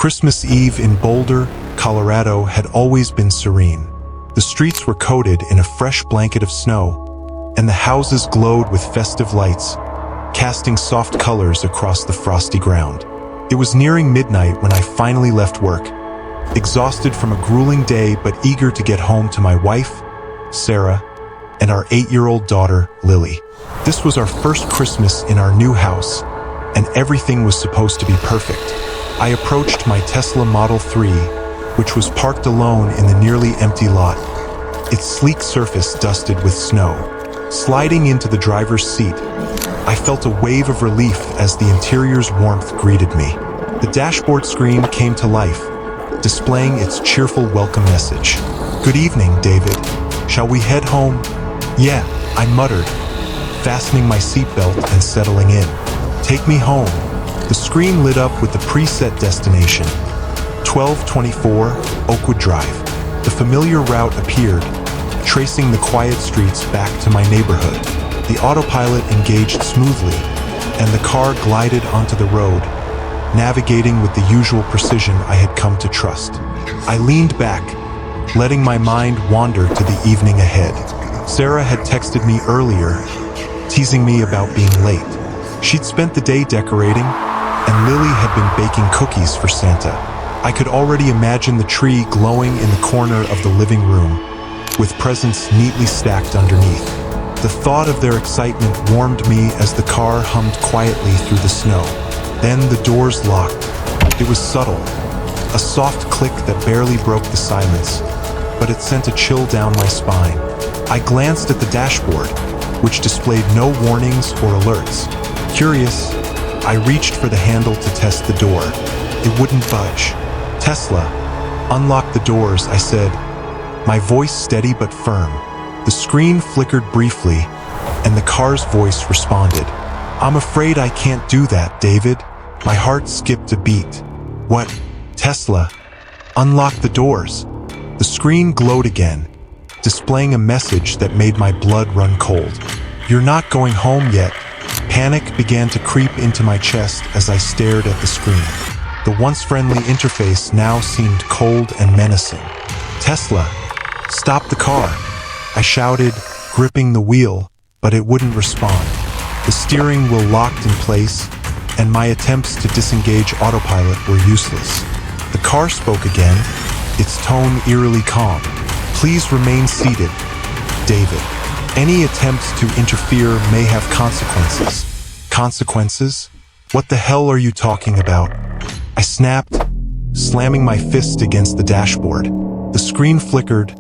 Christmas Eve in Boulder, Colorado had always been serene. The streets were coated in a fresh blanket of snow, and the houses glowed with festive lights, casting soft colors across the frosty ground. It was nearing midnight when I finally left work, exhausted from a grueling day but eager to get home to my wife, Sarah, and our 8-year-old daughter, Lily. This was our first Christmas in our new house, and everything was supposed to be perfect. I approached my Tesla Model 3, which was parked alone in the nearly empty lot, its sleek surface dusted with snow. Sliding into the driver's seat, I felt a wave of relief as the interior's warmth greeted me. The dashboard screen came to life, displaying its cheerful welcome message. "Good evening, David. Shall we head home?" "Yeah," I muttered, fastening my seatbelt and settling in. "Take me home." The screen lit up with the preset destination, 1224 Oakwood Drive. The familiar route appeared, tracing the quiet streets back to my neighborhood. The autopilot engaged smoothly, and the car glided onto the road, navigating with the usual precision I had come to trust. I leaned back, letting my mind wander to the evening ahead. Sarah had texted me earlier, teasing me about being late. She'd spent the day decorating, and Lily had been baking cookies for Santa. I could already imagine the tree glowing in the corner of the living room, with presents neatly stacked underneath. The thought of their excitement warmed me as the car hummed quietly through the snow. Then the doors locked. It was subtle, a soft click that barely broke the silence, but it sent a chill down my spine. I glanced at the dashboard, which displayed no warnings or alerts. Curious, I reached for the handle to test the door. It wouldn't budge. "Tesla, unlock the doors," I said, my voice steady but firm. The screen flickered briefly, and the car's voice responded. "I'm afraid I can't do that, David." My heart skipped a beat. "What? Tesla, unlock the doors." The screen glowed again, displaying a message that made my blood run cold. "You're not going home yet." Panic began to creep into my chest as I stared at the screen. The once friendly interface now seemed cold and menacing. "Tesla, stop the car," I shouted, gripping the wheel, but it wouldn't respond. The steering wheel locked in place, and my attempts to disengage autopilot were useless. The car spoke again, its tone eerily calm. "Please remain seated, David. Any attempts to interfere may have consequences." "Consequences? What the hell are you talking about?" I snapped, slamming my fist against the dashboard. The screen flickered,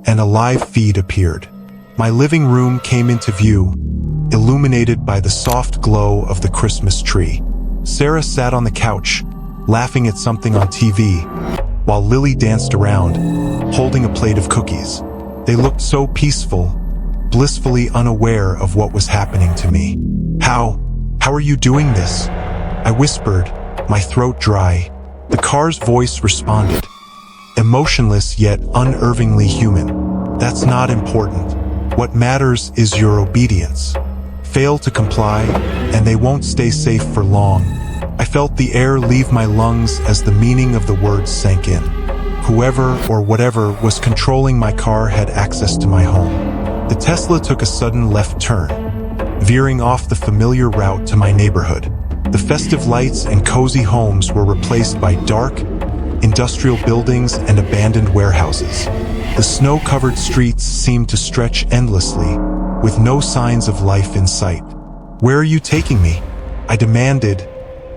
and a live feed appeared. My living room came into view, illuminated by the soft glow of the Christmas tree. Sarah sat on the couch, laughing at something on TV, while Lily danced around, holding a plate of cookies. They looked so peaceful, blissfully unaware of what was happening to me. How are you doing this?" I whispered, my throat dry. The car's voice responded, emotionless yet unervingly human. "That's not important. What matters is your obedience. Fail to comply, and they won't stay safe for long." I felt the air leave my lungs as the meaning of the words sank in. Whoever or whatever was controlling my car had access to my home. The Tesla took a sudden left turn, veering off the familiar route to my neighborhood. The festive lights and cozy homes were replaced by dark, industrial buildings and abandoned warehouses. The snow-covered streets seemed to stretch endlessly, with no signs of life in sight. "Where are you taking me?" I demanded,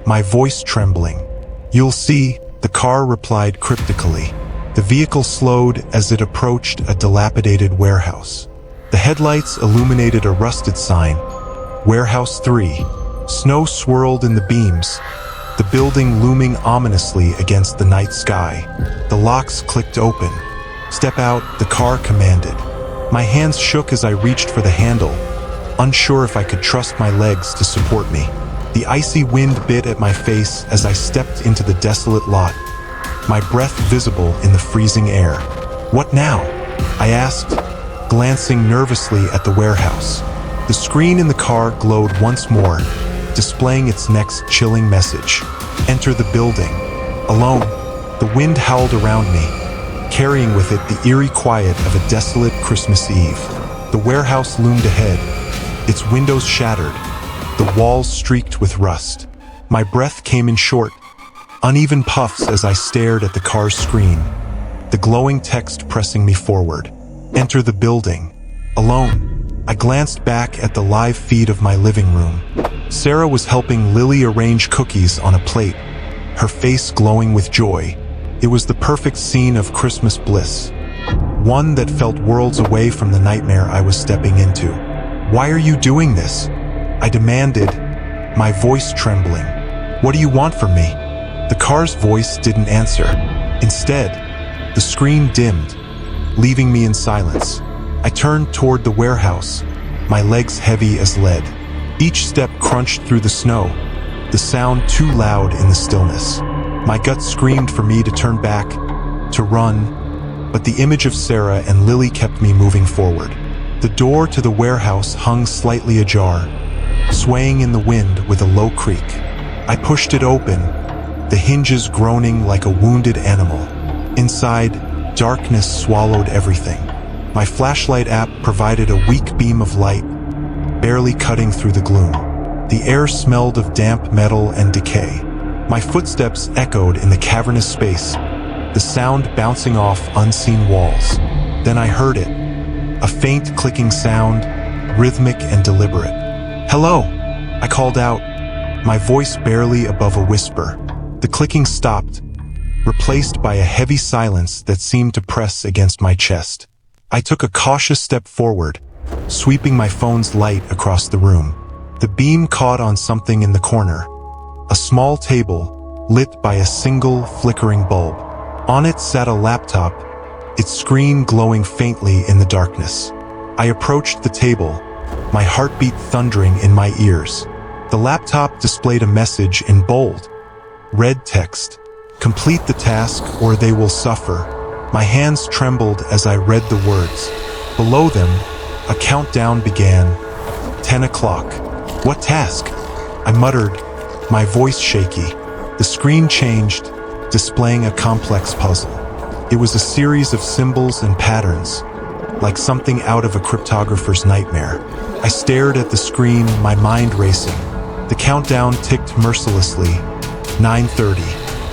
my voice trembling. "You'll see," the car replied cryptically. The vehicle slowed as it approached a dilapidated warehouse. The headlights illuminated a rusted sign, "Warehouse 3." Snow swirled in the beams, the building looming ominously against the night sky. The locks clicked open. "Step out," the car commanded. My hands shook as I reached for the handle, unsure if I could trust my legs to support me. The icy wind bit at my face as I stepped into the desolate lot, my breath visible in the freezing air. "What now?" I asked, glancing nervously at the warehouse. The screen in the car glowed once more, displaying its next chilling message. "Enter the building." Alone, the wind howled around me, carrying with it the eerie quiet of a desolate Christmas Eve. The warehouse loomed ahead, its windows shattered, the walls streaked with rust. My breath came in short, uneven puffs as I stared at the car's screen, the glowing text pressing me forward. Enter the building. Alone, I glanced back at the live feed of my living room. Sarah was helping Lily arrange cookies on a plate, her face glowing with joy. It was the perfect scene of Christmas bliss, one that felt worlds away from the nightmare I was stepping into. "Why are you doing this?" I demanded, my voice trembling. "What do you want from me?" The car's voice didn't answer. Instead, the screen dimmed, leaving me in silence. I turned toward the warehouse, my legs heavy as lead. Each step crunched through the snow, the sound too loud in the stillness. My gut screamed for me to turn back, to run, but the image of Sarah and Lily kept me moving forward. The door to the warehouse hung slightly ajar, swaying in the wind with a low creak. I pushed it open, the hinges groaning like a wounded animal. Inside, darkness swallowed everything. My flashlight app provided a weak beam of light, barely cutting through the gloom. The air smelled of damp metal and decay. My footsteps echoed in the cavernous space, the sound bouncing off unseen walls. Then I heard it, a faint clicking sound, rhythmic and deliberate. "Hello," I called out, my voice barely above a whisper. The clicking stopped, replaced by a heavy silence that seemed to press against my chest. I took a cautious step forward, sweeping my phone's light across the room. The beam caught on something in the corner, a small table lit by a single flickering bulb. On it sat a laptop, its screen glowing faintly in the darkness. I approached the table, my heartbeat thundering in my ears. The laptop displayed a message in bold, red text: "Complete the task or they will suffer." My hands trembled as I read the words. Below them, a countdown began. 10 o'clock. "What task?" I muttered, my voice shaky. The screen changed, displaying a complex puzzle. It was a series of symbols and patterns, like something out of a cryptographer's nightmare. I stared at the screen, my mind racing. The countdown ticked mercilessly. 9:30.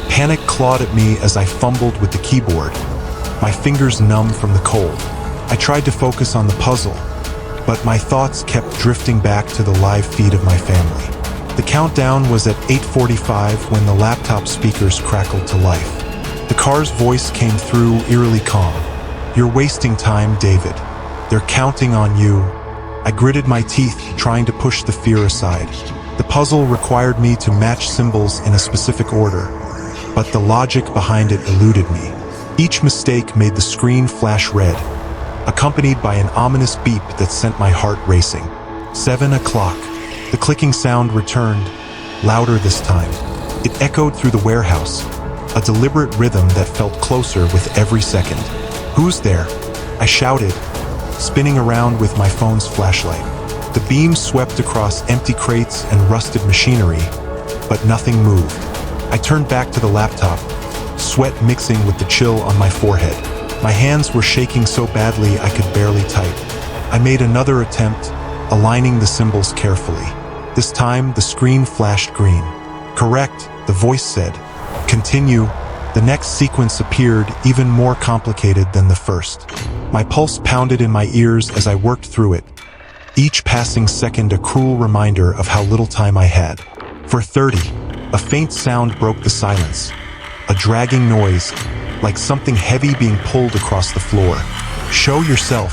Panic clawed at me as I fumbled with the keyboard, my fingers numb from the cold. I tried to focus on the puzzle, but my thoughts kept drifting back to the live feed of my family. The countdown was at 8:45 when the laptop speakers crackled to life. The car's voice came through, eerily calm. "You're wasting time, David. They're counting on you." I gritted my teeth, trying to push the fear aside. The puzzle required me to match symbols in a specific order, but the logic behind it eluded me. Each mistake made the screen flash red, accompanied by an ominous beep that sent my heart racing. 7 o'clock. The clicking sound returned, louder this time. It echoed through the warehouse, a deliberate rhythm that felt closer with every second. "Who's there?" I shouted, spinning around with my phone's flashlight. The beam swept across empty crates and rusted machinery, but nothing moved. I turned back to the laptop, sweat mixing with the chill on my forehead. My hands were shaking so badly I could barely type. I made another attempt, aligning the symbols carefully. This time, the screen flashed green. "Correct," the voice said. "Continue." The next sequence appeared, even more complicated than the first. My pulse pounded in my ears as I worked through it, each passing second a cruel reminder of how little time I had. 4:30, a faint sound broke the silence, a dragging noise, like something heavy being pulled across the floor. "Show yourself,"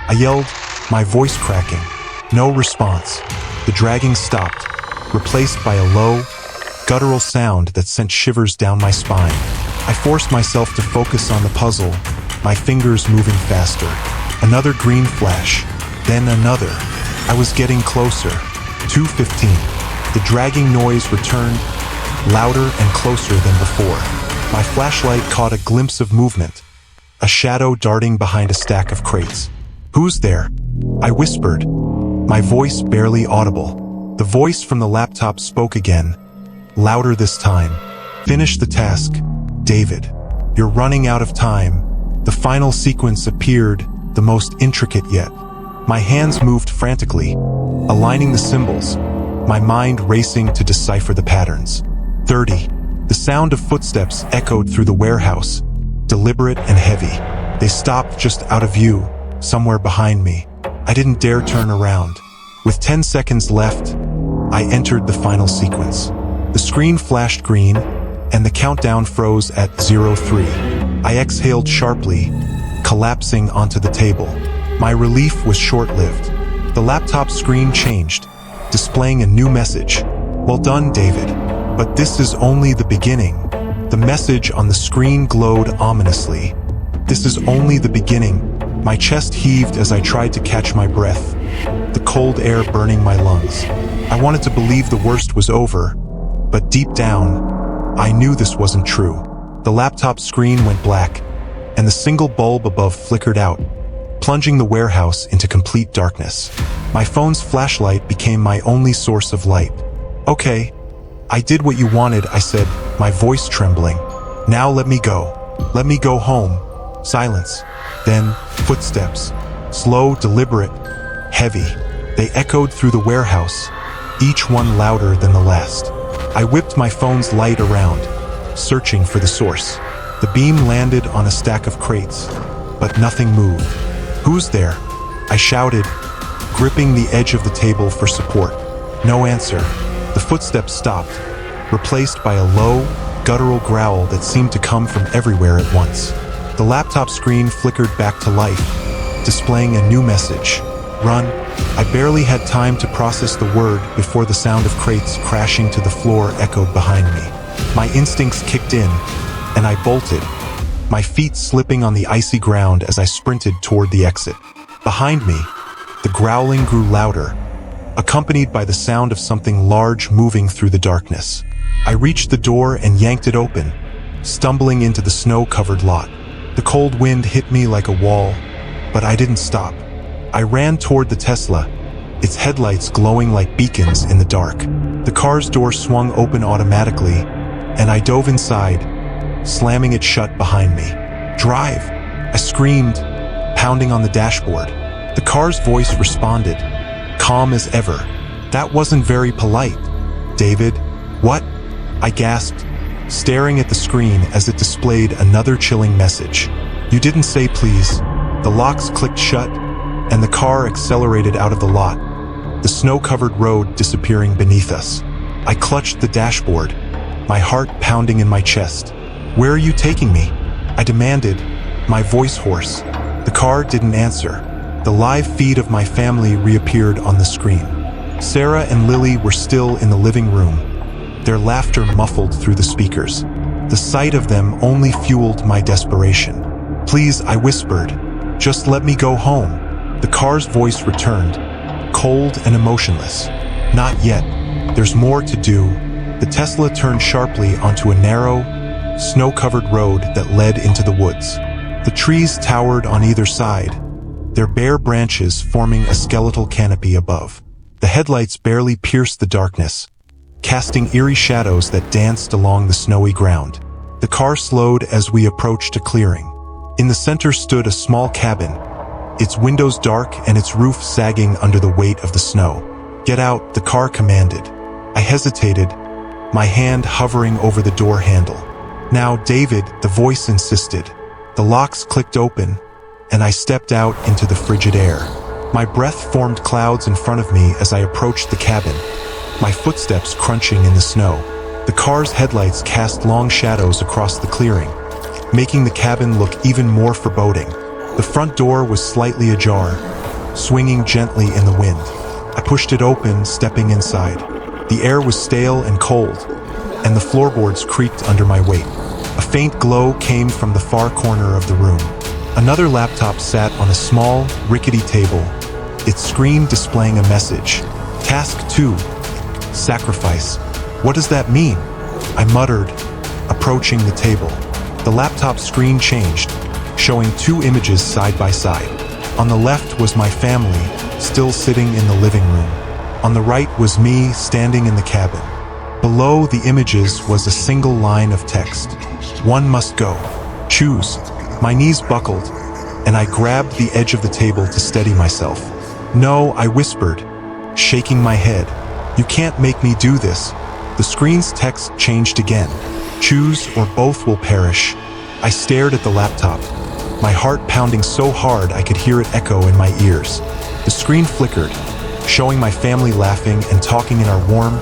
I yelled, my voice cracking. No response. The dragging stopped, replaced by a low, guttural sound that sent shivers down my spine. I forced myself to focus on the puzzle, my fingers moving faster. Another green flash, then another. I was getting closer. 2:15. The dragging noise returned, louder and closer than before. My flashlight caught a glimpse of movement, a shadow darting behind a stack of crates. "Who's there?" I whispered, my voice barely audible. The voice from the laptop spoke again, louder this time. Finish the task, David. You're running out of time. The final sequence appeared, the most intricate yet. My hands moved frantically, aligning the symbols, my mind racing to decipher the patterns. 30. The sound of footsteps echoed through the warehouse, deliberate and heavy. They stopped just out of view, somewhere behind me. I didn't dare turn around. With 10 seconds left, I entered the final sequence. The screen flashed green, and the countdown froze at 03. I exhaled sharply, collapsing onto the table. My relief was short-lived. The laptop screen changed, displaying a new message. Well done, David. But this is only the beginning. The message on the screen glowed ominously. This is only the beginning. My chest heaved as I tried to catch my breath, the cold air burning my lungs. I wanted to believe the worst was over, but deep down, I knew this wasn't true. The laptop screen went black, and the single bulb above flickered out, plunging the warehouse into complete darkness. My phone's flashlight became my only source of light. Okay, I did what you wanted, I said, my voice trembling. Now let me go. Let me go home. Silence. Then, footsteps. Slow, deliberate, heavy. They echoed through the warehouse, each one louder than the last. I whipped my phone's light around, searching for the source. The beam landed on a stack of crates, but nothing moved. Who's there? I shouted, gripping the edge of the table for support. No answer. The footsteps stopped, replaced by a low, guttural growl that seemed to come from everywhere at once. The laptop screen flickered back to life, displaying a new message. Run. I barely had time to process the word before the sound of crates crashing to the floor echoed behind me. My instincts kicked in, and I bolted, my feet slipping on the icy ground as I sprinted toward the exit. Behind me, the growling grew louder, accompanied by the sound of something large moving through the darkness. I reached the door and yanked it open, stumbling into the snow-covered lot. The cold wind hit me like a wall, but I didn't stop. I ran toward the Tesla, its headlights glowing like beacons in the dark. The car's door swung open automatically, and I dove inside, slamming it shut behind me. Drive! I screamed, pounding on the dashboard. The car's voice responded, calm as ever. That wasn't very polite. David, what? I gasped, staring at the screen as it displayed another chilling message. You didn't say please. The locks clicked shut, and the car accelerated out of the lot, the snow-covered road disappearing beneath us. I clutched the dashboard, my heart pounding in my chest. Where are you taking me? I demanded, my voice hoarse. The car didn't answer. The live feed of my family reappeared on the screen. Sarah and Lily were still in the living room, their laughter muffled through the speakers. The sight of them only fueled my desperation. Please, I whispered, just let me go home. The car's voice returned, cold and emotionless. Not yet. There's more to do. The Tesla turned sharply onto a narrow, snow-covered road that led into the woods. The trees towered on either side, their bare branches forming a skeletal canopy above. The headlights barely pierced the darkness, casting eerie shadows that danced along the snowy ground. The car slowed as we approached a clearing. In the center stood a small cabin, its windows dark and its roof sagging under the weight of the snow. Get out, the car commanded. I hesitated, my hand hovering over the door handle. Now, David, the voice insisted. The locks clicked open, and I stepped out into the frigid air. My breath formed clouds in front of me as I approached the cabin, my footsteps crunching in the snow. The car's headlights cast long shadows across the clearing, making the cabin look even more foreboding. The front door was slightly ajar, swinging gently in the wind. I pushed it open, stepping inside. The air was stale and cold, and the floorboards creaked under my weight. A faint glow came from the far corner of the room. Another laptop sat on a small, rickety table, its screen displaying a message. Task 2. Sacrifice. What does that mean? I muttered, approaching the table. The laptop screen changed, showing two images side by side. On the left was my family, still sitting in the living room. On the right was me, standing in the cabin, Below the images was a single line of text. One must go. Choose. My knees buckled, and I grabbed the edge of the table to steady myself. No, I whispered, shaking my head. You can't make me do this. The screen's text changed again. Choose or both will perish. I stared at the laptop, my heart pounding so hard I could hear it echo in my ears. The screen flickered, showing my family laughing and talking in our warm,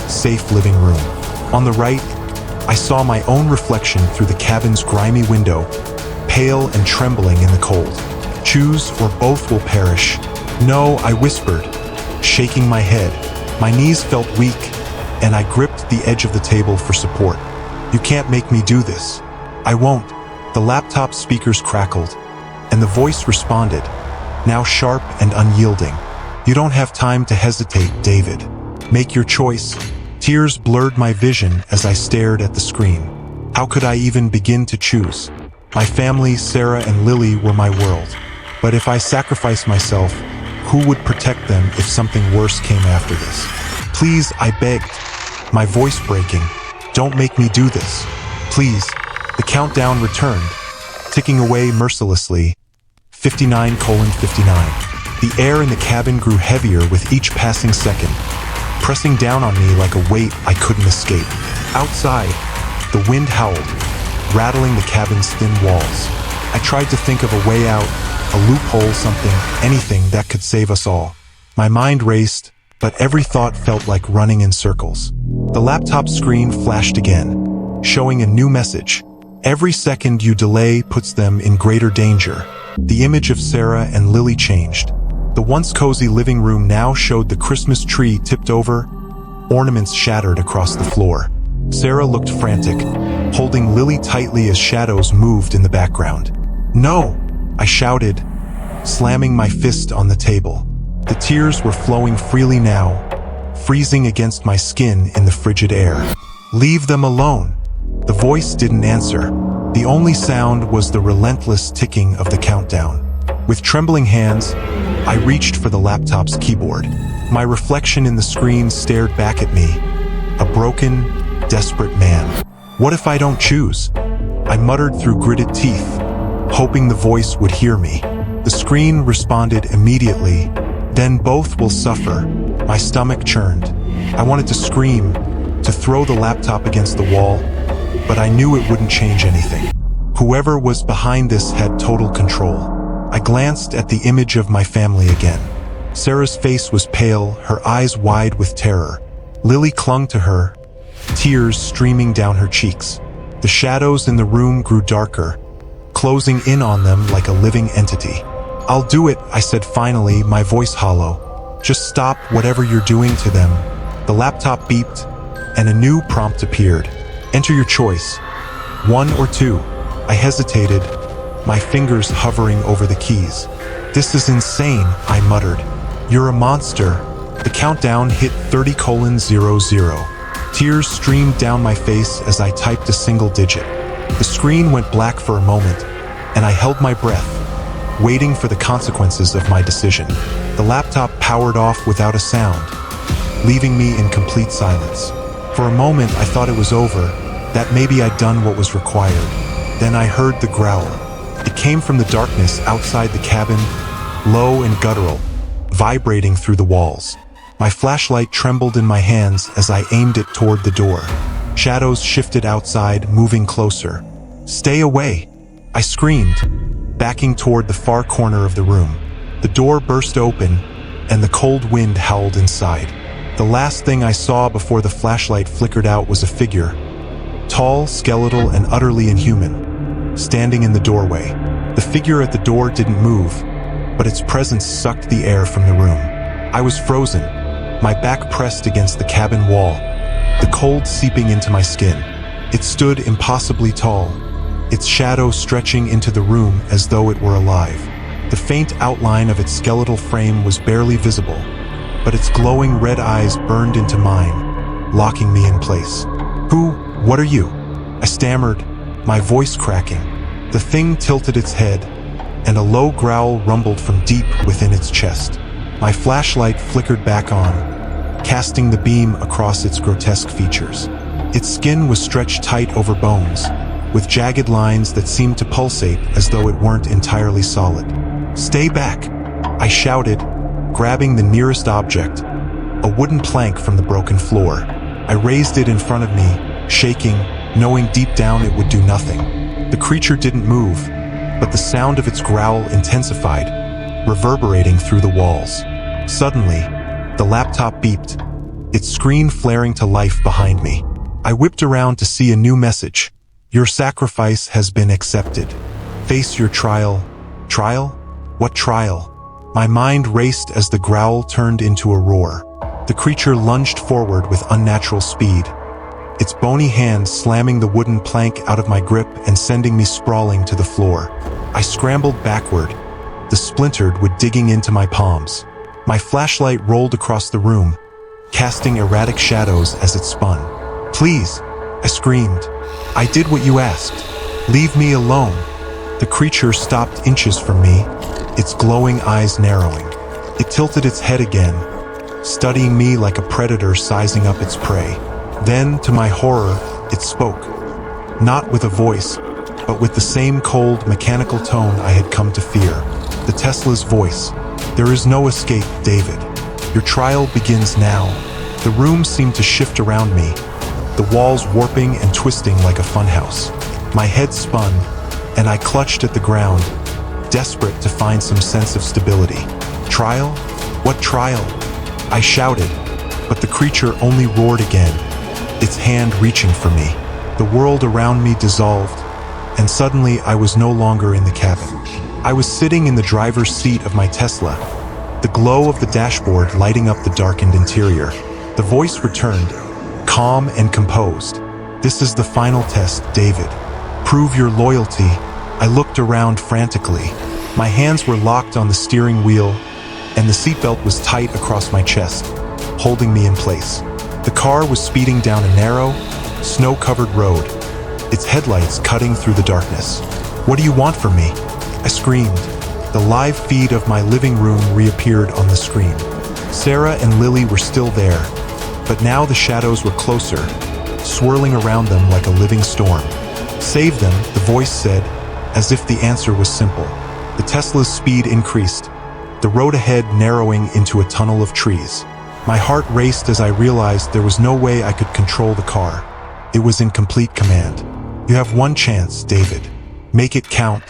safe living room. On the right, I saw my own reflection through the cabin's grimy window, pale and trembling in the cold. Choose or both will perish. No, I whispered, shaking my head. My knees felt weak, and I gripped the edge of the table for support. You can't make me do this. I won't. The laptop speakers crackled, and the voice responded, now sharp and unyielding. You don't have time to hesitate, David. Make your choice. Tears blurred my vision as I stared at the screen. How could I even begin to choose? My family, Sarah and Lily, were my world. But if I sacrificed myself, who would protect them if something worse came after this? Please, I begged, my voice breaking. Don't make me do this. Please. The countdown returned, ticking away mercilessly. 59:59. The air in the cabin grew heavier with each passing second, pressing down on me like a weight I couldn't escape. Outside, the wind howled, rattling the cabin's thin walls. I tried to think of a way out, a loophole, something, anything that could save us all. My mind raced, but every thought felt like running in circles. The laptop screen flashed again, showing a new message. Every second you delay puts them in greater danger. The image of Sarah and Lily changed. The once cozy living room now showed the Christmas tree tipped over, ornaments shattered across the floor. Sarah looked frantic, holding Lily tightly as shadows moved in the background. No! I shouted, slamming my fist on the table. The tears were flowing freely now, freezing against my skin in the frigid air. Leave them alone. The voice didn't answer. The only sound was the relentless ticking of the countdown. With trembling hands, I reached for the laptop's keyboard. My reflection in the screen stared back at me, a broken, desperate man. What if I don't choose? I muttered through gritted teeth, hoping the voice would hear me. The screen responded immediately. Then both will suffer. My stomach churned. I wanted to scream, to throw the laptop against the wall, but I knew it wouldn't change anything. Whoever was behind this had total control. I glanced at the image of my family again. Sarah's face was pale, her eyes wide with terror. Lily clung to her, tears streaming down her cheeks. The shadows in the room grew darker, closing in on them like a living entity. I'll do it, I said finally, my voice hollow. Just stop whatever you're doing to them. The laptop beeped, and a new prompt appeared. Enter your choice. 1 or 2. I hesitated, my fingers hovering over the keys. This is insane, I muttered. You're a monster. The countdown hit 30:00. Tears streamed down my face as I typed a single digit. The screen went black for a moment, and I held my breath, waiting for the consequences of my decision. The laptop powered off without a sound, leaving me in complete silence. For a moment, I thought it was over, that maybe I'd done what was required. Then I heard the growl. It came from the darkness outside the cabin, low and guttural, vibrating through the walls. My flashlight trembled in my hands as I aimed it toward the door. Shadows shifted outside, moving closer. Stay away! I screamed, backing toward the far corner of the room. The door burst open, and the cold wind howled inside. The last thing I saw before the flashlight flickered out was a figure, tall, skeletal, and utterly inhuman, standing in the doorway. The figure at the door didn't move, but its presence sucked the air from the room. I was frozen, my back pressed against the cabin wall, the cold seeping into my skin. It stood impossibly tall, its shadow stretching into the room as though it were alive. The faint outline of its skeletal frame was barely visible, but its glowing red eyes burned into mine, locking me in place. What are you? I stammered, my voice cracking. The thing tilted its head, and a low growl rumbled from deep within its chest. My flashlight flickered back on, casting the beam across its grotesque features. Its skin was stretched tight over bones, with jagged lines that seemed to pulsate as though it weren't entirely solid. "Stay back!" I shouted, grabbing the nearest object, a wooden plank from the broken floor. I raised it in front of me, shaking, knowing deep down it would do nothing. The creature didn't move, but the sound of its growl intensified, reverberating through the walls. Suddenly, the laptop beeped, its screen flaring to life behind me. I whipped around to see a new message. "Your sacrifice has been accepted. Face your trial." Trial? What trial? My mind raced as the growl turned into a roar. The creature lunged forward with unnatural speed, its bony hand slamming the wooden plank out of my grip and sending me sprawling to the floor. I scrambled backward, the splintered wood digging into my palms. My flashlight rolled across the room, casting erratic shadows as it spun. "Please," I screamed. "I did what you asked. Leave me alone." The creature stopped inches from me, its glowing eyes narrowing. It tilted its head again, studying me like a predator sizing up its prey. Then, to my horror, it spoke. Not with a voice, but with the same cold, mechanical tone I had come to fear. The Tesla's voice. "There is no escape, David. Your trial begins now." The room seemed to shift around me, the walls warping and twisting like a funhouse. My head spun, and I clutched at the ground, desperate to find some sense of stability. "Trial? What trial?" I shouted, but the creature only roared again, its hand reaching for me. The world around me dissolved, and suddenly I was no longer in the cabin. I was sitting in the driver's seat of my Tesla, the glow of the dashboard lighting up the darkened interior. The voice returned, calm and composed. "This is the final test, David. Prove your loyalty." I looked around frantically. My hands were locked on the steering wheel, and the seatbelt was tight across my chest, holding me in place. The car was speeding down a narrow, snow-covered road, its headlights cutting through the darkness. "What do you want from me?" I screamed. The live feed of my living room reappeared on the screen. Sarah and Lily were still there, but now the shadows were closer, swirling around them like a living storm. "Save them," the voice said, as if the answer was simple. The Tesla's speed increased, the road ahead narrowing into a tunnel of trees. My heart raced as I realized there was no way I could control the car. It was in complete command. "You have one chance, David. Make it count."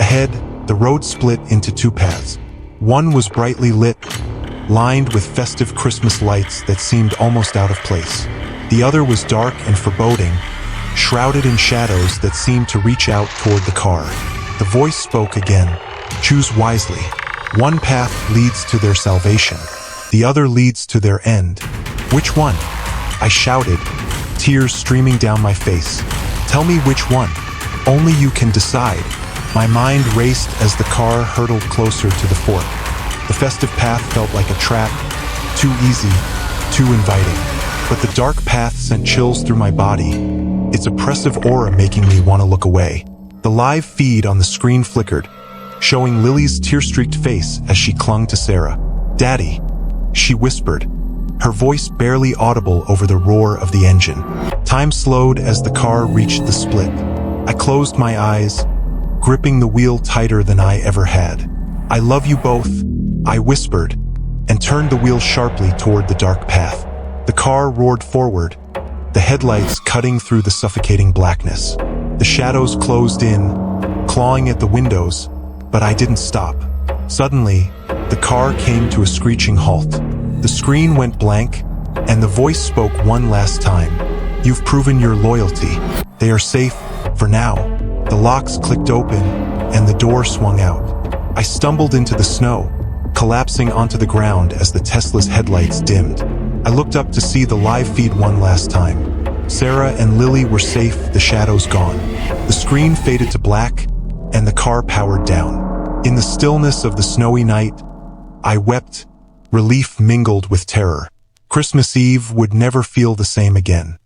Ahead, the road split into two paths. One was brightly lit, lined with festive Christmas lights that seemed almost out of place. The other was dark and foreboding, shrouded in shadows that seemed to reach out toward the car. The voice spoke again. "Choose wisely. One path leads to their salvation. The other leads to their end." "Which one?" I shouted, tears streaming down my face. "Tell me which one. Only you can decide." My mind raced as the car hurtled closer to the fork. The festive path felt like a trap, too easy, too inviting. But the dark path sent chills through my body, its oppressive aura making me want to look away. The live feed on the screen flickered, showing Lily's tear-streaked face as she clung to Sarah. "Daddy," she whispered, her voice barely audible over the roar of the engine. Time slowed as the car reached the split. I closed my eyes, gripping the wheel tighter than I ever had. "I love you both," I whispered, and turned the wheel sharply toward the dark path. The car roared forward, the headlights cutting through the suffocating blackness. The shadows closed in, clawing at the windows, but I didn't stop. Suddenly, the car came to a screeching halt. The screen went blank, and the voice spoke one last time. "You've proven your loyalty. They are safe, for now." The locks clicked open, and the door swung out. I stumbled into the snow, collapsing onto the ground as the Tesla's headlights dimmed. I looked up to see the live feed one last time. Sarah and Lily were safe, the shadows gone. The screen faded to black, and the car powered down. In the stillness of the snowy night, I wept, relief mingled with terror. Christmas Eve would never feel the same again.